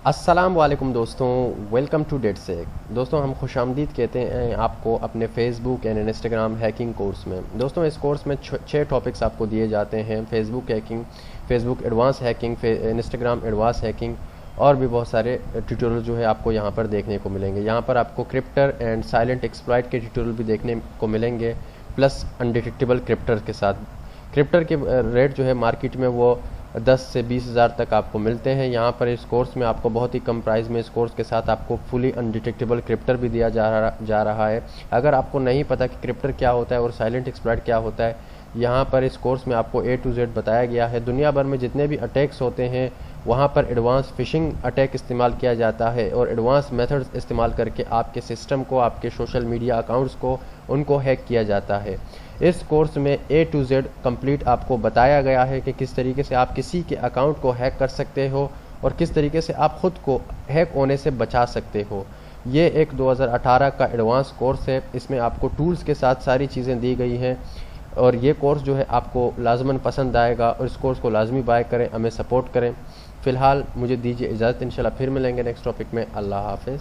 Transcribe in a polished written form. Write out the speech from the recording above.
अस्सलाम वालेकुम दोस्तों, वेलकम टू डेटसेक। दोस्तों हम खुशामदीद कहते हैं आपको अपने Facebook and Instagram hacking course में। दोस्तों इस कोर्स में 6 टॉपिक्स आपको दिए जाते हैं: Facebook hacking, Facebook advance hacking, Instagram advance hacking और भी बहुत सारे ट्यूटोरियल जो है आपको यहाँ पर देखने को मिलेंगे। यहाँ पर आपको क्रिप्टर एंड साइलेंट एक्सप्लॉइट के ट्यूटोरियल भी देखने को मिलेंगे, प्लस अनडिटेक्टेबल क्रिप्टर के साथ। क्रिप्टर के रेट जो है मार्केट में वो 10 से 20 हज़ार तक आपको मिलते हैं। यहाँ पर इस कोर्स में आपको बहुत ही कम प्राइस में इस कोर्स के साथ आपको फुली अनडिटेक्टेबल क्रिप्टर भी दिया जा रहा है। अगर आपको नहीं पता कि क्रिप्टर क्या होता है और साइलेंट एक्सप्लॉइट क्या होता है, यहाँ पर इस कोर्स में आपको A to Z बताया गया है। दुनिया भर में जितने भी अटैक्स होते हैं वहाँ पर एडवांस फिशिंग अटैक इस्तेमाल किया जाता है और एडवांस मेथड्स इस्तेमाल करके आपके सिस्टम को, आपके सोशल मीडिया अकाउंट्स को, उनको हैक किया जाता है। इस कोर्स में A to Z कंप्लीट आपको बताया गया है कि किस तरीके से आप किसी के अकाउंट को हैक कर सकते हो और किस तरीके से आप ख़ुद को हैक होने से बचा सकते हो। ये एक 2018 का एडवांस कोर्स है। इसमें आपको टूल्स के साथ सारी चीज़ें दी गई हैं और ये कोर्स जो है आपको लाजमन पसंद आएगा और इस कोर्स को लाजमी बाय करें, हमें सपोर्ट करें। फ़िलहाल मुझे दीजिए इजाज़त, इंशाल्लाह फिर मिलेंगे नेक्स्ट टॉपिक में। अल्लाह हाफ़िज़।